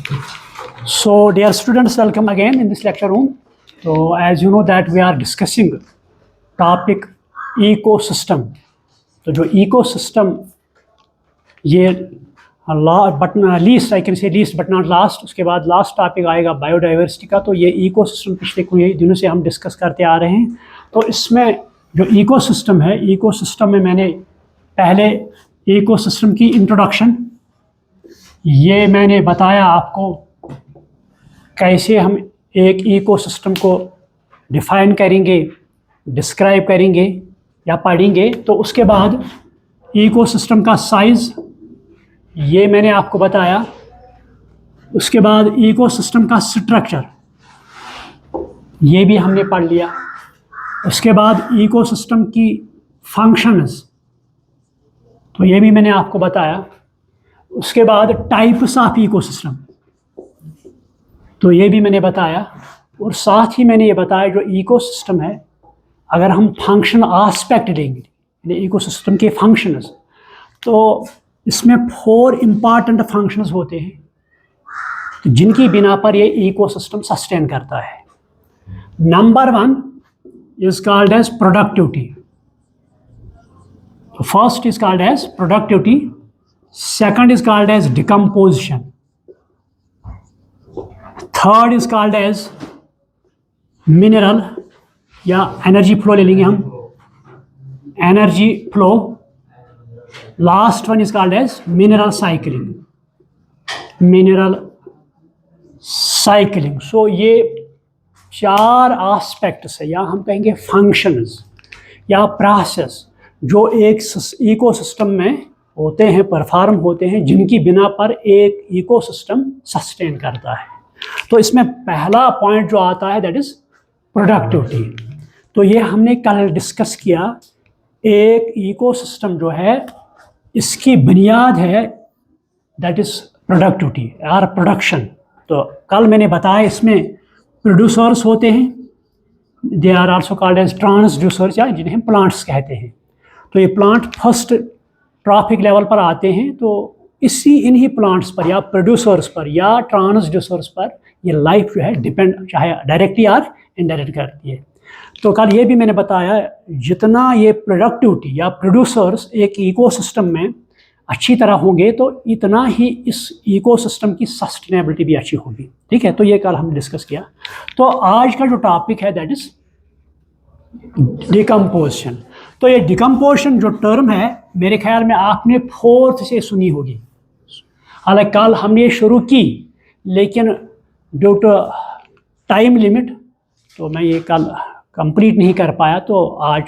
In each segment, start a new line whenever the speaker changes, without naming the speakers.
So, dear students, welcome again in this lecture room. So, as you know that we are discussing topic ecosystem. तो जो ecosystem ये least I can say least but not last, उसके बाद last topic आएगा biodiversity का। तो ये ecosystem पिछले कुछ दिनों से हम डिस्कस करते आ रहे हैं। तो इसमें जो इकोसिस्टम है, इकोसिस्टम में मैंने पहले इकोसिस्टम की इंट्रोडक्शन ये मैंने बताया आपको कैसे हम एक इकोसिस्टम को डिफाइन करेंगे, डिस्क्राइब करेंगे या पढ़ेंगे। तो उसके बाद इकोसिस्टम का साइज़ ये मैंने आपको बताया। उसके बाद इकोसिस्टम का स्ट्रक्चर ये भी हमने पढ़ लिया। उसके बाद इकोसिस्टम की फंक्शंस तो ये भी मैंने आपको बताया। उसके बाद टाइप्स ऑफ इकोसिस्टम तो ये भी मैंने बताया। और साथ ही मैंने ये बताया जो इकोसिस्टम है, अगर हम फंक्शन आस्पेक्ट लेंगे यानी इकोसिस्टम के फंक्शंस, तो इसमें 4 इम्पॉर्टेंट फंक्शंस होते हैं जिनकी बिना पर ये इकोसिस्टम सस्टेन करता है। Number 1 is called as productivity. First is called as productivity, second is called as decomposition, third is called as mineral या एनर्जी फ्लो ले लेंगे हम, energy flow. Last one is called as mineral cycling, mineral cycling. So ये 4 aspects है या हम कहेंगे functions या प्रोसेस जो एक इकोसिस्टम में होते हैं, परफॉर्म होते हैं, जिनकी बिना पर एक इकोसिस्टम सस्टेन करता है। तो इसमें पहला पॉइंट जो आता है दैट इज प्रोडक्टिविटी। तो ये हमने कल डिस्कस किया। एक इकोसिस्टम जो है इसकी बुनियाद है दैट इज प्रोडक्टिविटी और प्रोडक्शन। तो कल मैंने बताया इसमें प्रोड्यूसर्स होते हैं, they are also called as transducers या जिन्हें प्लांट्स कहते हैं। तो ये प्लांट फर्स्ट ट्रॉफिक लेवल पर आते हैं। तो इन्हीं प्लांट्स पर या प्रोड्यूसर्स पर या ट्रांसड्यूसर्स पर ये लाइफ जो है डिपेंड चाहे डायरेक्टली और इनडायरेक्ट करती है। तो कल ये भी मैंने बताया जितना ये प्रोडक्टिविटी या प्रोड्यूसर्स एक इकोसिस्टम में अच्छी तरह होंगे तो इतना ही इस इकोसिस्टम की सस्टेनेबिलिटी भी अच्छी होगी। ठीक है, तो ये कल हमने डिस्कस किया। तो आज का जो टॉपिक है दैट इज डिकम्पोजिशन। तो ये डिकम्पोजिशन जो टर्म है मेरे ख्याल में आपने 4th से सुनी होगी। हालांकि कल हमने ये शुरू की लेकिन ड्यू टू टाइम लिमिट तो मैं ये कल कंप्लीट नहीं कर पाया। तो आज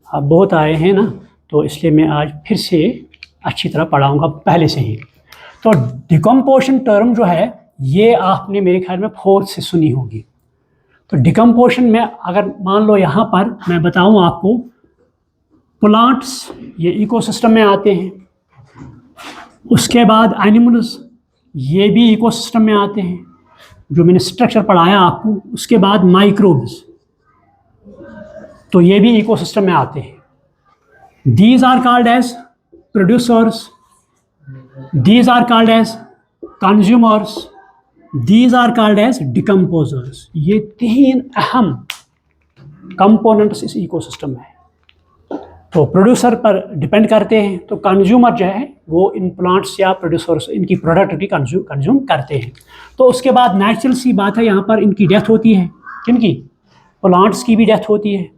बहुत आए हैं ना, तो इसलिए मैं आज फिर से अच्छी तरह पढ़ाऊँगा पहले से ही। तो डिकम्पोजिशन टर्म जो है ये आपने मेरे ख्याल में 4th से सुनी होगी। तो डिकम्पोजिशन में अगर मान लो यहाँ पर मैं बताऊँ आपको, प्लांट्स ये इकोसिस्टम में आते हैं। उसके बाद एनिमल्स ये भी इकोसिस्टम में आते हैं, जो मैंने स्ट्रक्चर पढ़ाया आपको। उसके बाद माइक्रोब्स तो ये भी इकोसिस्टम में आते हैं। These are called as producers, these are called as consumers, these are called as decomposers. ये 3 अहम कंपोनेंट्स इस इकोसिस्टम में है। तो प्रोड्यूसर पर डिपेंड करते हैं, तो कंज्यूमर जो है वो इन प्लांट्स या प्रोड्यूसर्स इनकी प्रोडक्टिविटी कंज्यूम करते हैं। तो उसके बाद नेचुरल सी बात है यहाँ पर इनकी डेथ होती है। किनकी? प्लांट्स की भी डेथ होती है,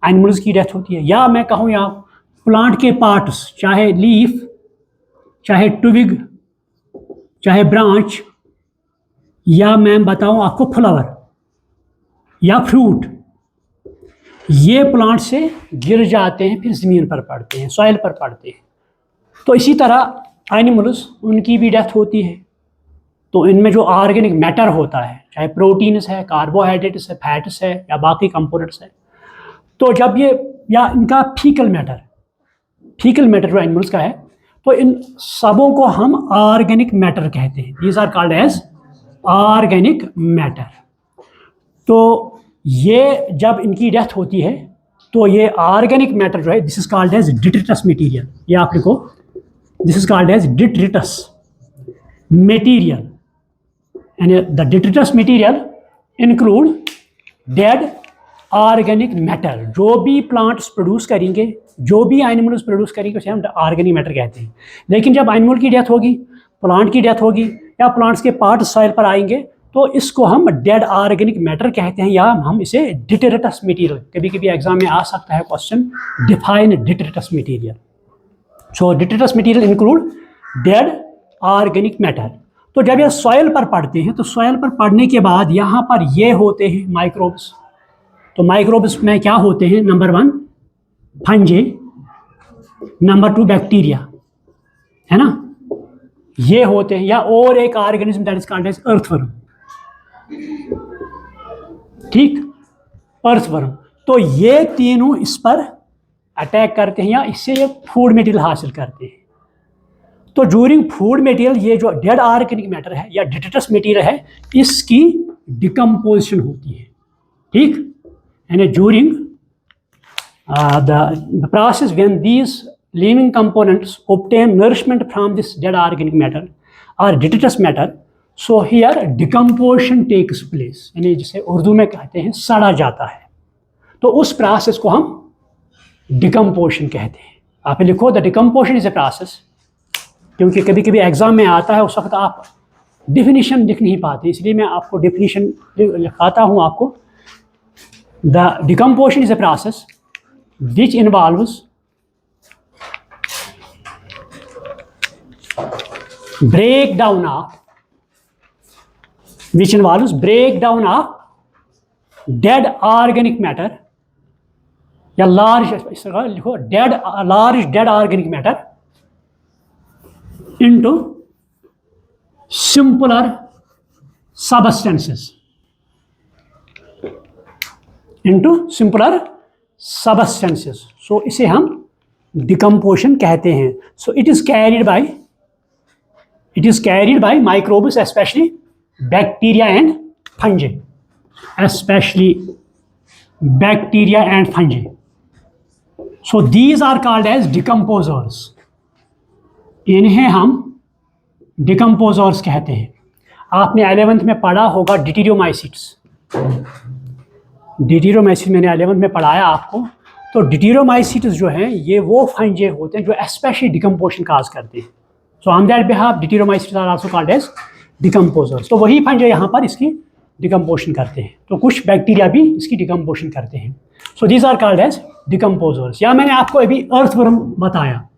एनिमल्स की डेथ होती है। या मैं कहूँ यहाँ प्लांट के पार्ट्स, चाहे लीफ, चाहे ट्विग, चाहे ब्रांच, या मैं बताऊँ आपको फ्लावर या फ्रूट, ये प्लांट से गिर जाते हैं फिर ज़मीन पर पड़ते हैं, सॉइल पर पड़ते हैं। तो इसी तरह एनिमल्स उनकी भी डेथ होती है। तो इनमें जो ऑर्गेनिक मैटर होता है, चाहे प्रोटीन्स है, कार्बोहाइड्रेट्स है, फैट्स है या बाकी कंपोनेंट्स है, तो जब ये या इनका फीकल मैटर जो एनिमल्स का है, तो इन सबों को हम ऑर्गेनिक मैटर कहते हैं। These are called as organic matter. तो ये जब इनकी डेथ होती है तो ये ऑर्गेनिक मैटर जो है this is called as detritus material. ये आप लिखो, this is called as detritus material. यानी the detritus material include dead organic matter, जो भी प्लांट्स प्रोड्यूस करेंगे, जो भी एनिमल्स प्रोड्यूस करेंगे उसे हम ऑर्गेनिक मैटर कहते हैं। लेकिन जब एनिमल की डेथ होगी, प्लांट की डेथ होगी या प्लांट्स के पार्ट सॉइल पर आएंगे तो इसको हम डेड ऑर्गेनिक मैटर कहते हैं, या हम इसे डिट्रिटस मटेरियल, कभी कभी एग्जाम में आ सकता है question, define detritus material. So detritus material include dead organic matter. तो जब ये सॉइल पर पड़ते हैं तो सॉइल पर पड़ने के बाद यहाँ पर ये होते हैं माइक्रोब्स। तो माइक्रोब्स में क्या होते हैं? नंबर 1 फंजी, नंबर 2 बैक्टीरिया, है ना, ये होते हैं, या और एक organism that is called as earthworm. ठीक, अर्थवर्म। तो ये तीनों इस पर अटैक करते हैं या इससे ये फूड मटेरियल हासिल करते हैं। तो ड्यूरिंग फूड मटेरियल ये जो डेड ऑर्गेनिक मैटर है या डिट्रिटस मटेरियल है, इसकी डिकम्पोजिशन होती है। ठीक, यानी during the process when these living components obtain nourishment from this dead organic matter or detritus matter, so here decomposition takes place, यानी जिसे उर्दू में कहते हैं सड़ा जाता है। तो उस प्रोसेस को हम डिकम्पोजिशन कहते हैं। आप लिखो the decomposition is a process, क्योंकि कभी कभी एग्जाम में आता है, उस वक्त आप डिफिनीशन लिख नहीं पाते, इसलिए मैं आपको डिफिनीशन लिखाता हूँ आपको। The decomposition is a process which involves breakdown of dead organic matter या large लिखो large dead organic matter into simpler substances, so इसे हम डिकम्पोजिशन कहते हैं। So it is carried by microbes, specially bacteria and fungi, so these are called as decomposers. इन्हें हम decomposers कहते हैं। आपने 11th में पढ़ा होगा डिटेरियोमाइसिट्स, मैंने 11th में पढ़ाया आपको। तो डिटेरियोमाइसिट्स जो हैं ये वो फंजे होते हैं जो स्पेशली डिकम्पोजिशन काज करते हैं। So on that behalf deuteromycetes are also called as decomposers. तो वही फंजे यहाँ पर इसकी डिकम्पोजिशन करते हैं। तो कुछ बैक्टीरिया भी इसकी डिकम्पोजिशन करते हैं। So these are called as decomposers. या मैंने आपको अभी अर्थवर्म बताया,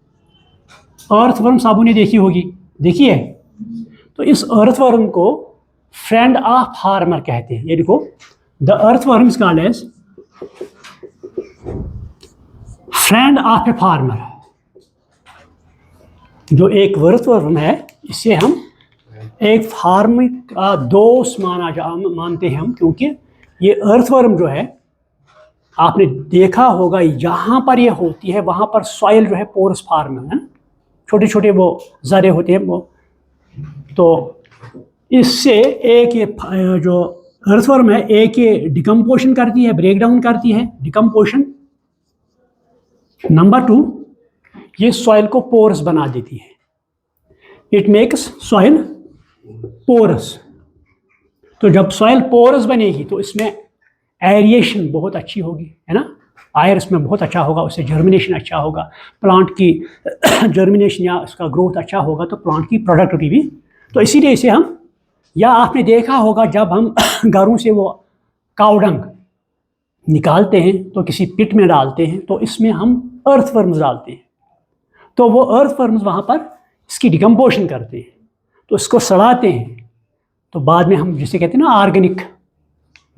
अर्थवर्म साबू ने देखी होगी, देखी है। तो इस अर्थवर्म को फ्रेंड ऑफ फार्मर कहते हैं। ये देखो, the earthworm is called as friend of a farmer। जो एक अर्थवर्म है इसे हम एक फार्मर का दोस्त मानते हैं हम, क्योंकि ये अर्थवर्म जो है आपने देखा होगा यहाँ पर ये होती है, वहाँ पर सॉइल जो है पोरस फार्म है, छोटे छोटे वो जरे होते हैं वो। तो इससे एक ये जो अर्थवर्म है एक ये डिकम्पोजिशन करती है, ब्रेकडाउन करती है, डिकम्पोजिशन। नंबर 2 ये सॉइल को पोरस बना देती है, इट मेक्स सॉइल पोरस। तो जब सॉइल पोरस बनेगी तो इसमें एरिएशन बहुत अच्छी होगी, है ना, आयर इसमें बहुत अच्छा होगा, उससे जर्मिनेशन अच्छा होगा, प्लांट की जर्मिनेशन या उसका ग्रोथ अच्छा होगा, तो प्लांट की प्रोडक्टिविटी भी। तो इसीलिए इसे हम, या आपने देखा होगा जब हम घरों से वो काउडंग निकालते हैं तो किसी पिट में डालते हैं, तो इसमें हम अर्थवर्म्स डालते हैं। तो वो अर्थवर्म्स वहाँ पर इसकी डिकम्पोजिशन करते हैं, तो इसको सड़ाते हैं। तो बाद में हम जिसे कहते हैं ना ऑर्गेनिक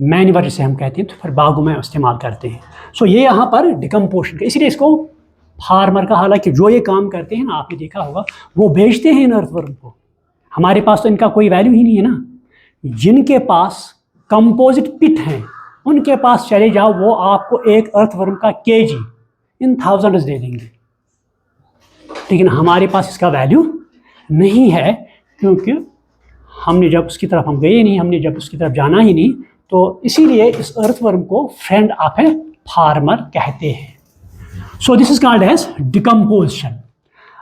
मैन्यूअर जिसे हम कहते हैं, तो फिर बागों में इस्तेमाल करते हैं। सो ये यहाँ पर डिकम्पोजिशन का, इसीलिए इसको फार्मर का, हालांकि जो ये काम करते हैं ना, आपने देखा होगा वो बेचते हैं इन अर्थवर्म को। हमारे पास तो इनका कोई वैल्यू ही नहीं है ना। जिनके पास कंपोजिट पिट हैं उनके पास चले जाओ, वो आपको एक अर्थवर्म का केजी इन थाउजेंड्स दे देंगे। लेकिन हमारे पास इसका वैल्यू नहीं है, क्योंकि हमने जब उसकी तरफ हम गए नहीं, हमने जब उसकी तरफ जाना ही नहीं, तो इसीलिए इस अर्थवर्म को फ्रेंड ऑफ ए फार्मर कहते हैं। So this is called as decomposition.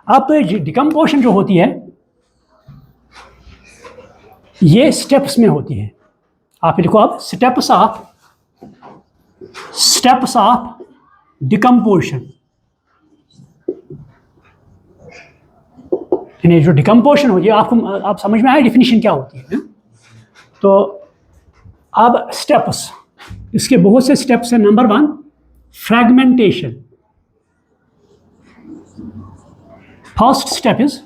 अब तो डिकम्पोजिशन जो होती है ये स्टेप्स में होती है। आप लिखो अब स्टेप्स ऑफ डिकम्पोजिशन। यानी जो डिकम्पोजिशन होती है, आप समझ में आया डिफिनीशन क्या होती है? तो अब स्टेप्स, इसके बहुत से स्टेप्स हैं। Number 1 fragmentation. First step is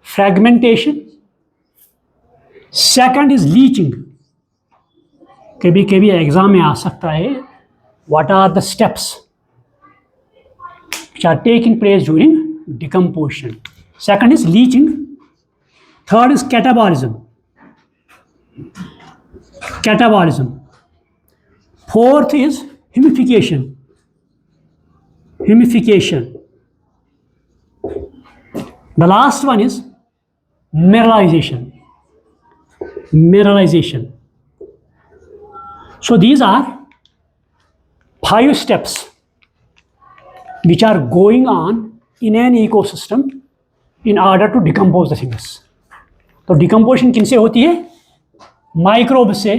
fragmentation, second is leaching. कभी कभी एग्जाम में आ सकता है, what are the steps which are taking place during decomposition? Second is leaching, third is catabolism, fourth is humidification, the last one is mineralization. So these are 5 steps which are going on in an ecosystem in order to decompose the things. तो decomposition किनसे होती है? Microbe से,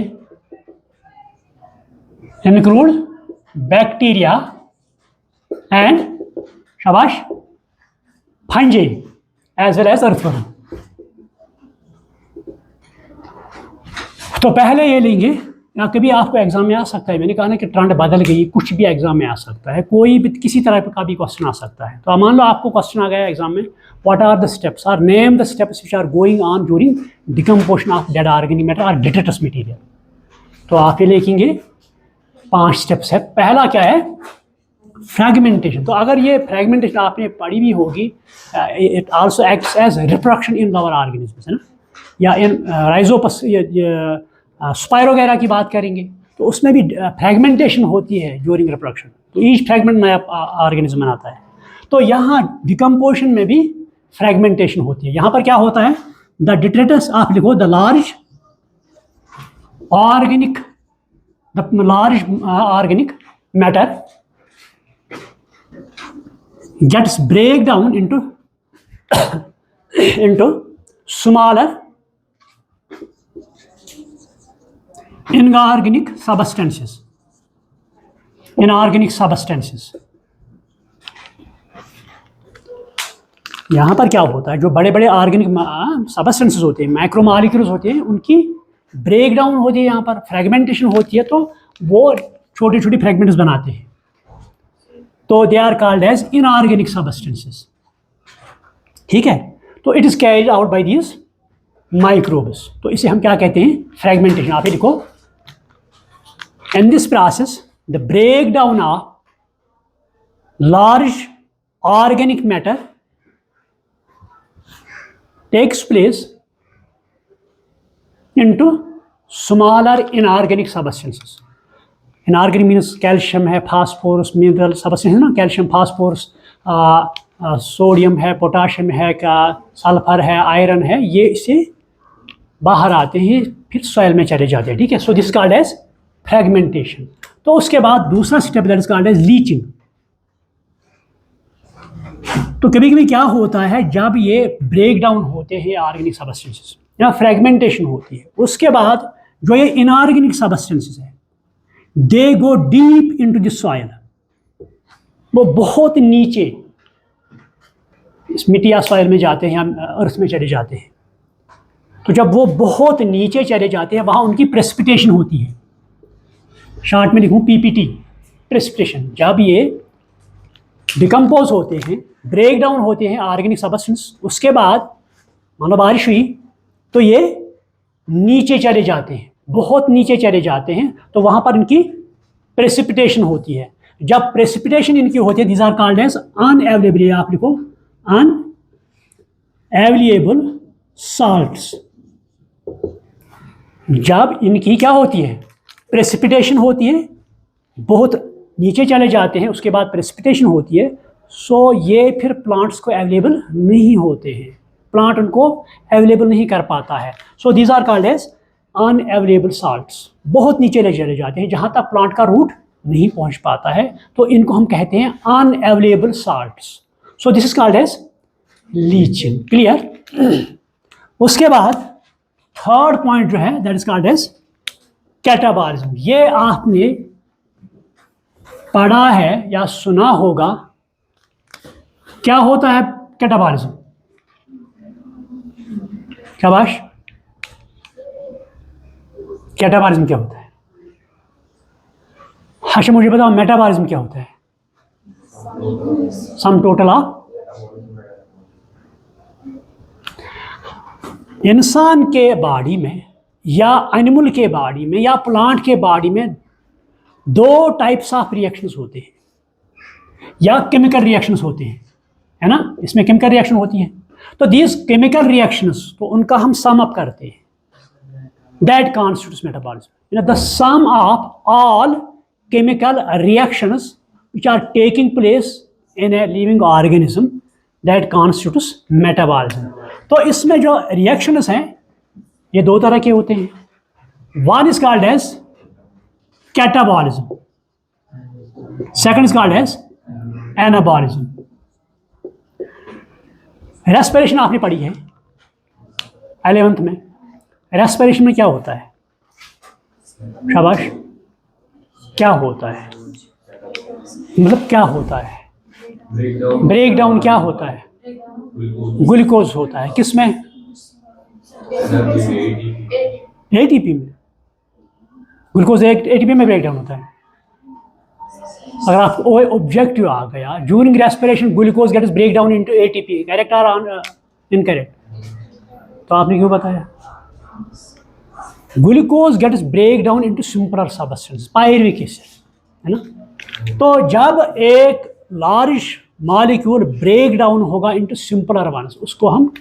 include bacteria and शाबाश fungi as well as earthworm. तो पहले ये लेंगे, या कभी आपको एग्जाम में आ सकता है, मैंने कहा ना कि ट्रेंड बदल गई, कुछ भी एग्जाम में आ सकता है, कोई भी किसी तरह का भी क्वेश्चन आ सकता है। तो मान लो आपको क्वेश्चन आ गया एग्जाम में, व्हाट आर द स्टेप्स और name the steps which are going on during decomposition of dead organic matter और डिट्रेटस मटेरियल। तो आप ये लिखेंगे 5 स्टेप्स है। पहला क्या है? फ्रैगमेंटेशन। तो अगर ये फ्रैगमेंटेशन आपने पढ़ी भी होगी, it also acts as reproduction in our organism, है ना, या इन राइजोपस स्पाइरो वगैरह की बात करेंगे तो उसमें भी फ्रैगमेंटेशन होती है ड्यूरिंग रिप्रोडक्शन। तो ईच फ्रैगमेंट नया ऑर्गेनिज्म बनाता है। तो यहाँ डिकम्पोजिशन में भी फ्रैगमेंटेशन होती है। यहाँ पर क्या होता है? द डिट्रेटस, आप लिखो the large organic matter gets break down into smaller inorganic substances. यहाँ पर क्या होता है? जो बड़े बड़े ऑर्गेनिक सबस्टेंसेस होते हैं, माइक्रोमॉलिक्यूल्स होते हैं, उनकी ब्रेक डाउन होती है, यहाँ पर फ्रैगमेंटेशन होती है, तो वो छोटी छोटी फ्रैगमेंट्स बनाते हैं। तो they are called as inorganic substances. ठीक है, तो it is carried out by these microbes. तो इसे हम क्या कहते हैं? फ्रैगमेंटेशन। आप ये लिखो, in this process the break down of large organic matter takes place into smaller inorganic substances. Inorganic means calcium है, फास्फोरस, मिनरल सबस्टेंस है ना, कैल्शियम, फास्फोरस, सोडियम है, पोटाशियम है, सल्फर है, आयरन है, ये इसे बाहर आते हैं, फिर सॉइल में चले जाते हैं। ठीक है, so this called as fragmentation. तो उसके बाद दूसरा step that is called as leaching. तो कभी कभी क्या होता है, जब ये ब्रेक डाउन होते हैं ऑर्गेनिक सबस्टेंसेस या फ्रैगमेंटेशन होती है, उसके बाद जो ये इनऑर्गेनिक सबस्टेंसेस है, they go deep into the soil. वो बहुत नीचे इस मिट्टी या सॉइल में जाते हैं, या अर्थ में चले जाते हैं। तो जब वो बहुत नीचे चले जाते हैं, वहाँ उनकी प्रेसिपिटेशन होती है। शॉर्ट में लिखूँ पीपीटी, प्रेसिपिटेशन। जब ये डिकम्पोज होते हैं, ब्रेक डाउन होते हैं ऑर्गेनिक सबस्टेंस, उसके बाद मान लो बारिश हुई तो ये नीचे चले जाते हैं, बहुत नीचे चले जाते हैं, तो वहाँ पर इनकी प्रेसिपिटेशन होती है। जब प्रेसिपिटेशन इनकी होती है, these are called as unavailable, आप लिखो अनअवेलेबल सॉल्ट्स। जब इनकी क्या होती है? प्रेसिपिटेशन होती है, बहुत नीचे चले जाते हैं, उसके बाद प्रेसिपिटेशन होती है, सो ये फिर प्लांट्स को अवेलेबल नहीं होते हैं, प्लांट उनको अवेलेबल नहीं कर पाता है। So these are called as unavailable salts. बहुत नीचे ले चले जाते हैं, जहाँ तक प्लांट का रूट नहीं पहुँच पाता है, तो इनको हम कहते हैं unavailable salts. So this is called as leaching. Clear? उसके बाद थर्ड पॉइंट जो है that is called as catabolism. ये आपने पढ़ा है या सुना होगा। क्या होता है कैटाबॉलिज्म? शाबाश, कैटाबॉलिज्म क्या होता है? हाशिम मुझे बताओ मेटाबॉलिज्म क्या होता है? सम टोटल ऑफ इंसान के बॉडी में या एनिमल के बॉडी में या प्लांट के बॉडी में दो टाइप्स ऑफ रिएक्शंस होते हैं या केमिकल रिएक्शंस होते हैं, है ना? इसमें केमिकल रिएक्शन होती है। तो दीज केमिकल रिएक्शंस, तो उनका हम सम अप करते हैं, that constitutes metabolism. The sum of all chemical reactions which are taking place in a living organism that constitutes metabolism। तो इसमें जो रिएक्शंस हैं ये दो तरह के होते हैं। One is called as catabolism, second is called as anabolism. Respiration आपने पढ़ी है 11th में। रेस्पिरेशन में क्या होता है? शाबाश, क्या होता है? मतलब क्या होता है? ब्रेक डाउन क्या होता है? ग्लूकोज होता है। किसमें? एटीपी में। ग्लूकोज एटीपी में ब्रेक डाउन होता है। अगर आपको ऑब्जेक्टिव आ गया during respiration glucose gets break down into ATP, correct और इनकरेक्ट? तो आपने क्यों बताया? Glucose gets break down into simpler substance, pyruvic acid, है ना? तो जब एक लार्ज मॉलिक्यूल ब्रेक डाउन होगा इनटू सिंपलर वंस, उसको हम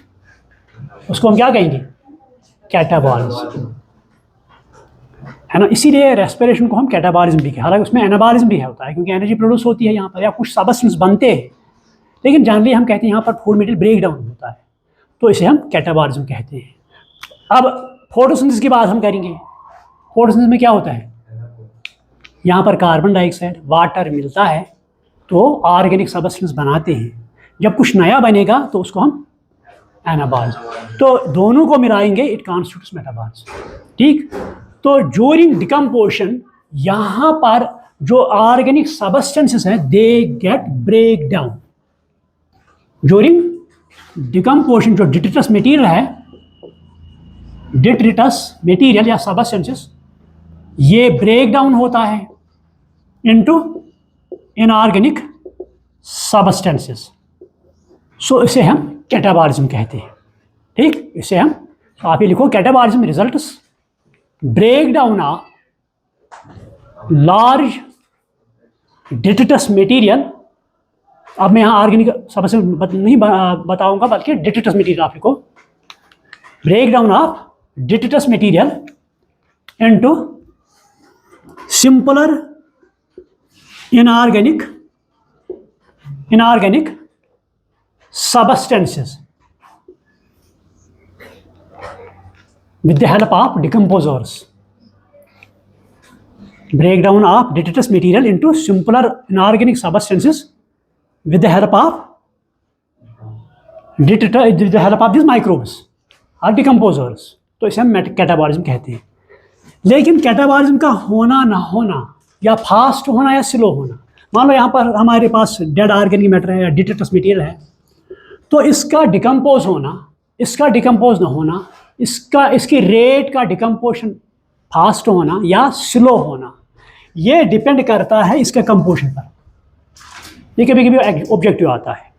क्या कहेंगे? कैटाबॉलिज्म, है ना? इसीलिए रेस्पिरेशन को हम कैटाबॉलिज्म भी कहें। हालांकि उसमें एनाबॉलिज्म भी होता है क्योंकि एनर्जी प्रोड्यूस होती है यहाँ पर या कुछ सब्सटेंस बनते हैं, लेकिन जनरली हम कहते हैं यहाँ पर फूड मटेरियल ब्रेक डाउन होता है, तो इसे हम कैटाबॉलिज्म कहते हैं। अब फोटोसिंथेसिस की बात हम करेंगे। फोटोसिंथेसिस में क्या होता है? यहाँ पर कार्बन डाइऑक्साइड वाटर मिलता है तो ऑर्गेनिक सब्सटेंस बनाते हैं। जब कुछ नया बनेगा तो उसको हम एनाबॉलिज्म, तो दोनों को मिलाएंगे, इट कॉन्स्टिट्यूट्स मेटाबॉलिज्म। ठीक, तो ड्यूरिंग डिकम्पोजिशन यहाँ पर जो ऑर्गेनिक सब्सटेंसेस हैं they get break down. During decomposition जो डिट्रिटस मटेरियल है, डिट्रिटस मटेरियल या सब्सटेंसेस, ये ब्रेक डाउन होता है इनटू इनऑर्गेनिक सब्सटेंसेस। सो इसे हम कैटाबॉलिज्म कहते हैं। ठीक, इसे हम, तो आप ये लिखो catabolism results break down of large detritus material. अब मैं यहाँ ऑर्गेनिक सब्सटेंस नहीं बताऊंगा बल्कि डिट्रिटस मटेरियल आप लिखो, break down of detritus material into simpler inorganic substances with the help of decomposers. Breakdown of detritus material into simpler inorganic substances with the help of these microbes or decomposers. तो इसे हम catabolism कहते हैं। लेकिन catabolism का होना ना होना या फास्ट होना या स्लो होना, मान लो यहाँ पर हमारे पास डेड ऑर्गेनिक मैटर है या डिट्रिटस मटेरियल है, तो इसका डिकम्पोज होना, इसका डिकम्पोज ना होना, इसकी रेट का डिकम्पोजिशन फास्ट होना या स्लो होना, ये डिपेंड करता है इसके कंपोजिशन पर। ये कभी कभी ऑब्जेक्टिव आता है।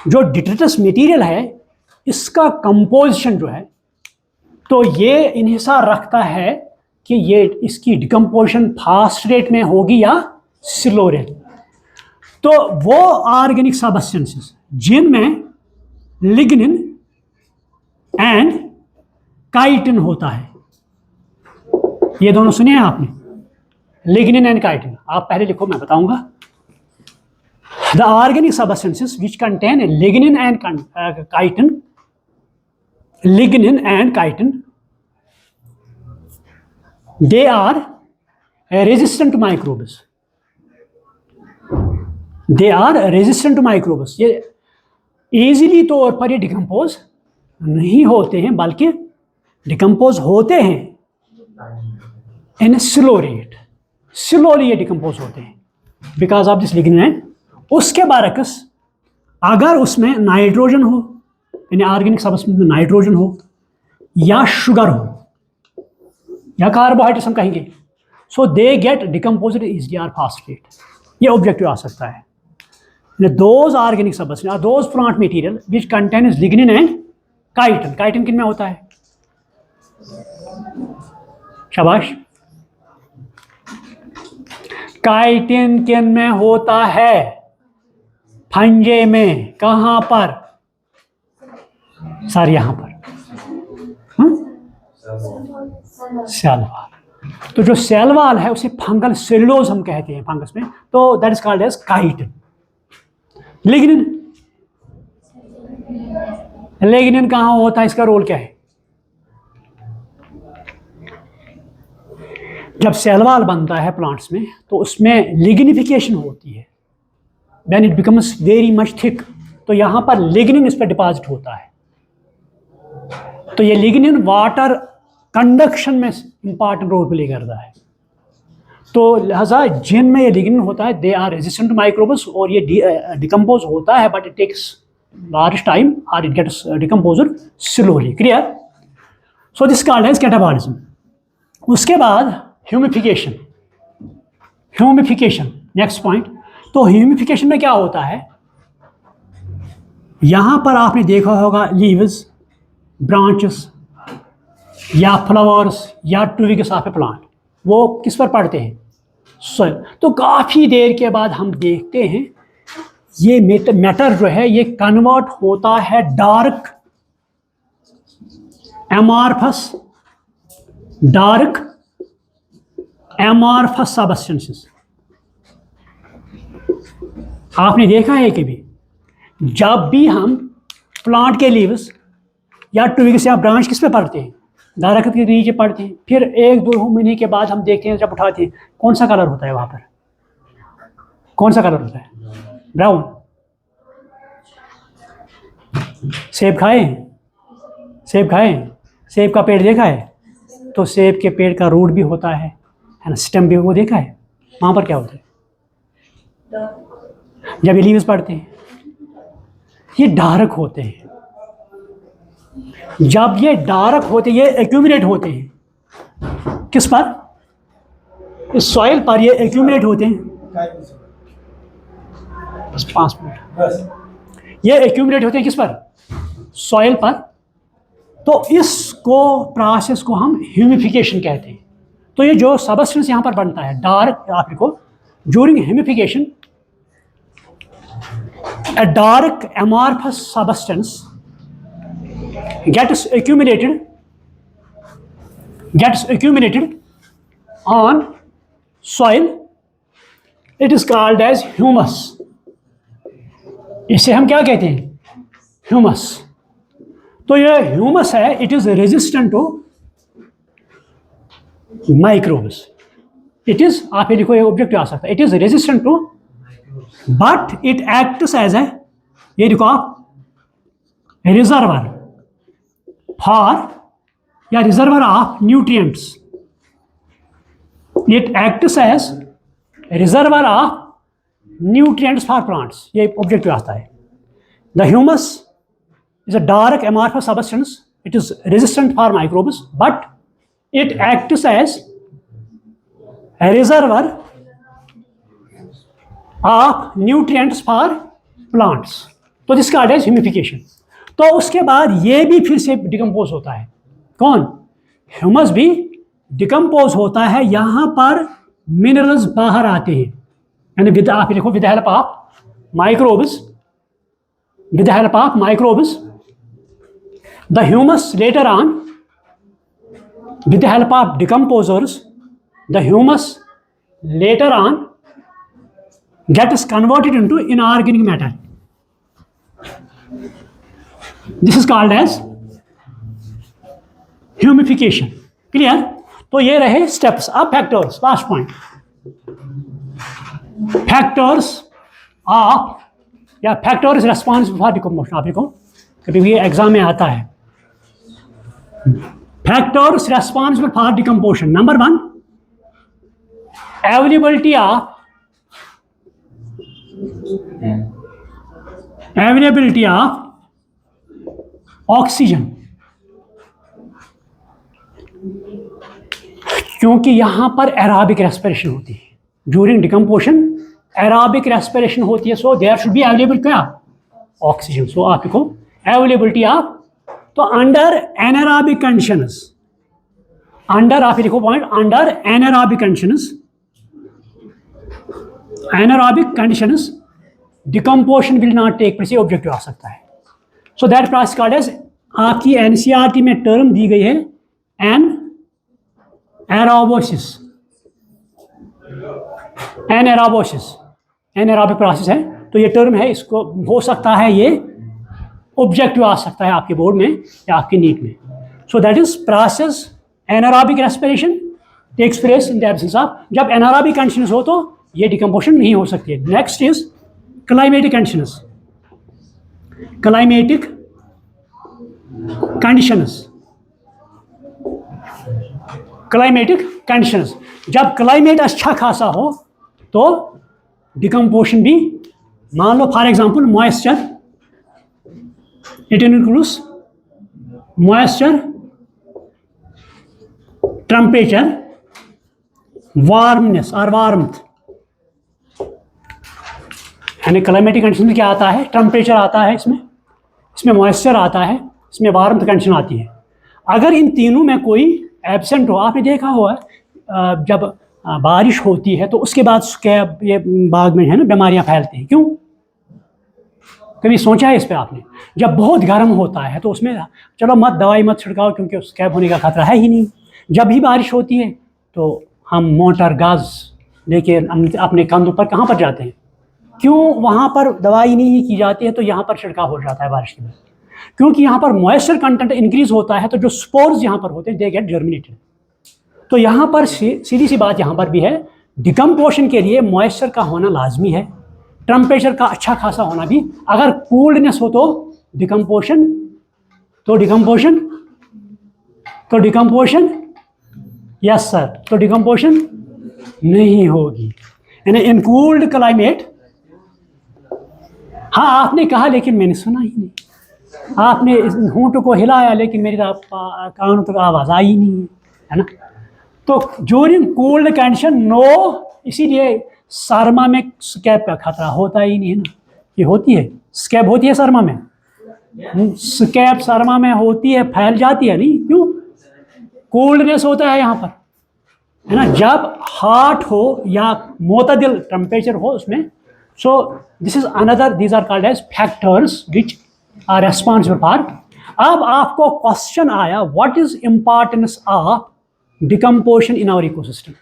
जो डिट्रिटस मटेरियल है इसका कंपोजिशन जो है, तो ये इन्हिसार रखता है कि ये इसकी डिकम्पोजिशन फास्ट रेट में होगी या स्लो रेट। तो वो ऑर्गेनिक सब्सटेंसेस जिनमें लिग्निन एंड काइटिन होता है, ये दोनों सुने हैं आपने, लिग्निन एंड काइटिन। आप पहले लिखो, मैं बताऊंगा। The organic substances which contain lignin and chitin, lignin and chitin, they are resistant to microbes. They are resistant to microbes. ये easily तौर पर ये डिकम्पोज नहीं होते हैं, बल्कि डिकम्पोज होते हैं इन स्लो रेट, स्लोली ये डिकम्पोज होते हैं बिकॉज ऑफ दिस लिग्निन। उसके बरक्स अगर उसमें नाइट्रोजन हो, यानी ऑर्गेनिक सब्सटेंस में नाइट्रोजन हो या शुगर हो या कार्बोहाइड्रेट्स हम कहेंगे, so they get decomposed easily or phosphate. ये ऑब्जेक्टिव आ सकता है। Those organic substance, those plant material which contains lignin and chitin. Chitin किन में होता है? शाबाश। काइटिन किन में होता है? फंजे में। कहां पर? सर यहां पर सेल वाल। तो जो सेल वाल है उसे फंगल सेलुलोज हम कहते हैं फंगस में, तो that is called as chitin. Lignin, lignin कहां होता है? इसका रोल क्या है? जब सेल वाल बनता है प्लांट्स में तो उसमें लिग्निफिकेशन होती है, when it becomes very much thick, तो यहां पर लिग्निन इस पर डिपॉजिट होता है। तो ये लिग्निन वाटर कंडक्शन में इंपॉर्टेंट रोल प्ले करता है। तो लिहाजा जिनमें ये लिग्निन होता है they are resistant to microbes, और ये डिकम्पोज होता है but it takes large time और it gets decomposed slowly. Clear? So this called as catabolism. उसके बाद ह्यूमिफिकेशन। Humification next point. तो ह्यूमिफिकेशन में क्या होता है? यहां पर आपने देखा होगा लीव्स, ब्रांचेस या फ्लावर्स या ट्विग्स ऑफ ए प्लांट, वो किस पर पड़ते हैं? सॉइल। तो काफ़ी देर के बाद हम देखते हैं ये मैटर जो है ये कन्वर्ट होता है डार्क एमॉर्फस सब्सटेंसेस। आपने देखा है कभी जब भी हम प्लांट के लीव्स या ट्विग्स या ब्रांच किस पे पड़ते हैं? दरख्त के नीचे पड़ते हैं। फिर 1-2 महीने के बाद हम देखते हैं, जब उठाते हैं, कौन सा कलर होता है वहां पर? कौन सा कलर होता है? ब्राउन। सेब खाए? सेब खाए? सेब का पेड़ देखा है? तो सेब के पेड़ का रूट भी होता है ना, स्टेम भी, वो देखा है? वहां पर क्या होता है जब ये लीव्स पड़ते हैं? ये डार्क होते हैं। जब ये डार्क होते हैं, ये एक्यूमुलेट होते हैं किस पर? इस सॉइल पर ये एक्यूमुलेट होते हैं। बस 5 मिनट। ये एक्यूमुलेट होते हैं किस पर? सॉइल पर। तो इसको प्रोसेस को हम ह्यूमिफिकेशन कहते हैं। तो ये जो सबस्टेंस यहाँ पर बनता है डार्क, आप लिखो, during humification a dark amorphous substance gets accumulated on soil. It is called as humus. इसे हम क्या कहते हैं? ह्यूमस। तो ये ह्यूमस है, it is resistant to microbes. It is, आप ये लिखो, ये ऑब्जेक्ट आ सकता है, it is resistant to, but it acts as a, ये देखो आप, रिजर्वर फॉर या reservoir of nutrients. It acts as reservoir of nutrients for plants. ये ऑब्जेक्टिव आता है। The humus is a dark amorphous substance, it is resistant for microbes, but it acts as a reservoir of nutrients for plants. तो this called as humification. तो उसके बाद ये भी फिर से डिकम्पोज होता है। कौन? ह्यूमस भी डिकम्पोज होता है। यहाँ पर मिनरल्स बाहर आते हैं, यानी विद, आप देखो, with help of microbes, with help of microbes the humus later on, with the help of decomposers, the humus later on gets converted into inorganic matter. This is called as humification. Clear? तो ये रहे steps. अब factors, last point. Factors of, या factor is responsible for decomposition. आप देखो, कभी भी exam में आता है, factors responsible for decomposition. Number one, availability of oxygen, क्योंकि यहां पर एराबिक रेस्पिरेशन होती है ड्यूरिंग डिकम्पोजिशन, एराबिक रेस्पिरेशन होती है, so there should be available क्या, ऑक्सीजन. सो आप लिखो अवेलेबिलिटी ऑफ. तो अंडर एनारोबिक कंडीशंस, अंडर आप लिखो point, under anaerobic conditions, anaerobic conditions decomposition will not take place, objective आ सकता है. So that process called as, आपकी एनसीईआरटी में टर्म दी गई है एनारोबोसिस. एनारोबिक प्रोसेस है, तो ये टर्म है, इसको हो सकता है ये ऑब्जेक्टिव आ सकता है आपके बोर्ड में या आपके नीट में. So that is process anaerobic respiration takes place in the absence of, जब एनारोबिक कंडीशंस हो तो ये डिकम्पोजिशन नहीं हो सकती है. Next is climatic conditions. Climatic conditions, climatic conditions, जब क्लाइमेट अच्छा खासा हो तो डिकम्पोजिशन भी, मान लो for example moisture, it includes moisture, temperature, warmness और वार्मथ. यानी क्लाइमेटिक कंडीशन में क्या आता है, टेम्परेचर आता है, इसमें मॉइस्चर आता है, इसमें वार्मथ कंडीशन आती है. अगर इन तीनों में कोई एब्सेंट हो, आपने देखा हुआ जब बारिश होती है तो उसके बाद स्कैब ये बाग में है ना बीमारियां फैलती हैं, क्यों, कभी सोचा है इस पर आपने? जब बहुत गर्म होता है तो उसमें चलो मत दवाई मत छिड़काओ क्योंकि स्कैब होने का खतरा है ही नहीं. जब भी बारिश होती है तो हम मोटर गाज लेके अपने कंधों पर कहाँ पर जाते हैं, क्यों, वहाँ पर दवाई नहीं की जाती है तो यहाँ पर छिड़काव हो जाता है बारिश के बाद, क्योंकि यहाँ पर मॉइस्चर कंटेंट इंक्रीज होता है तो जो स्पोर्स यहाँ पर होते हैं दे गेट जर्मिनेटेड. तो यहाँ पर सीधी सी बात यहाँ पर भी है, डिकम्पोजिशन के लिए मॉइस्चर का होना लाजमी है, टेम्परेचर का अच्छा खासा होना भी. अगर कोल्डनेस हो तो डिकम्पोजिशन यस सर, तो डिकम्पोजिशन नहीं होगी. यानी इन कूल्ड क्लाइमेट, हाँ आपने कहा लेकिन मैंने सुना ही नहीं, आपने होंठ को हिलाया लेकिन मेरी कानों तक आवाज़ आई नहीं है ना. तो ड्यूरिंग कोल्ड कंडीशन नो, इसीलिए सरमा में स्कैब का खतरा होता ही नहीं है ना. ये होती है, स्कैब होती है सरमा में, स्कैब सरमा में होती है, फैल जाती है नहीं, क्यों, कोल्डनेस होता है यहाँ पर है ना. जब हॉट हो या मोतदिल टेम्परेचर हो उसमें, so this is another, these are called as factors which are responsible for. अब आपको क्वेश्चन आया, what is importance of decomposition in our ecosystem.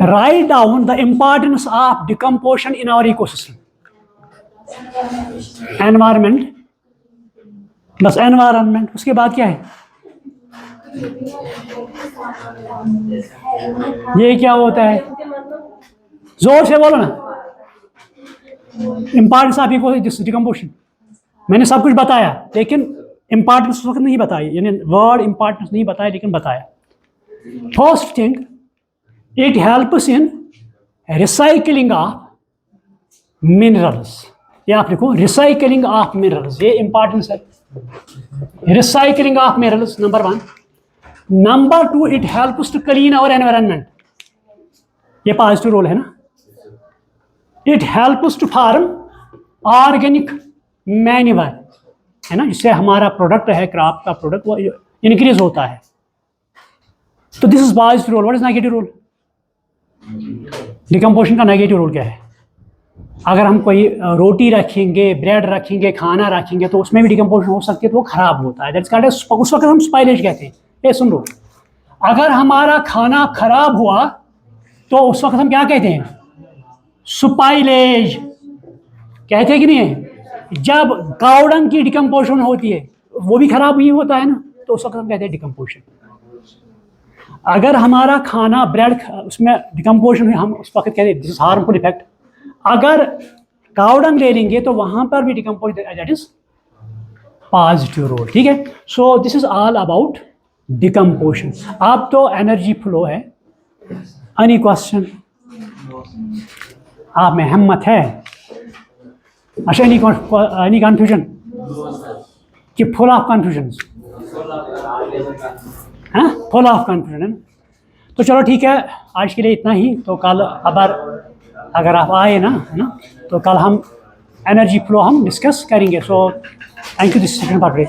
Right down the importance of decomposition in our ecosystem. Environment, बस environment, उसके बाद क्या है, ये क्या होता है, जोर से बोलो ना. इंपॉर्टेंस ऑफ डिकम्पोजिशन, मैंने सब कुछ बताया लेकिन इंपॉर्टेंस उस वक्त नहीं बताई, यानी वर्ड इंपॉर्टेंस नहीं बताया लेकिन बताया. First thing, it helps in recycling of minerals. ये आप लिखो, रिसाइकलिंग ऑफ मिनरल्स, ये इंपॉर्टेंस है, recycling of minerals number 1. Number 2, it helps to clean our environment, ये पॉजिटिव रोल है ना. It helps to form organic manure, है ना, जिससे हमारा प्रोडक्ट है, क्रॉप का प्रोडक्ट, वो इंक्रीज होता है. तो this is positive role. What is negative role, decomposition का नेगेटिव रोल क्या है. अगर हम कोई रोटी रखेंगे, ब्रेड रखेंगे, खाना रखेंगे तो उसमें भी डिकम्पोजिशन हो सकती है, तो वो खराब होता है. दैट्स कॉल्ड, उस वक्त हम स्पाइलेज कहते हैं. ये सुन लो, अगर हमारा खाना खराब हुआ तो उस वक्त हम क्या कहते हैं, स्पाइलेज कहते हैं कि नहीं है. जब काउडंग की डिकम्पोजिशन होती है वो भी खराब ही होता है ना, तो उस वक्त हम कहते हैं डिकम्पोजिशन. अगर हमारा खाना ब्रेड उसमें डिकम्पोजिशन है, हम उस वक्त कहते हैं दिस इज हार्मफुल इफेक्ट. अगर काउडंग ले लेंगे तो वहां पर भी decompose, that is positive role, ठीक है। So this is all about decomposition. अब तो एनर्जी फ्लो है। Any question? आप में हिम्मत है? अच्छा, एनी कन्फ्यूजन कि फुल ऑफ कन्फ्यूजन? हाँ, फुल ऑफ कन्फ्यूजन है ना। तो चलो ठीक है, आज के लिए इतना ही। तो कल अगर आप आए ना, है ना, तो कल हम एनर्जी फ्लो हम डिस्कस करेंगे। So thank you, this second part.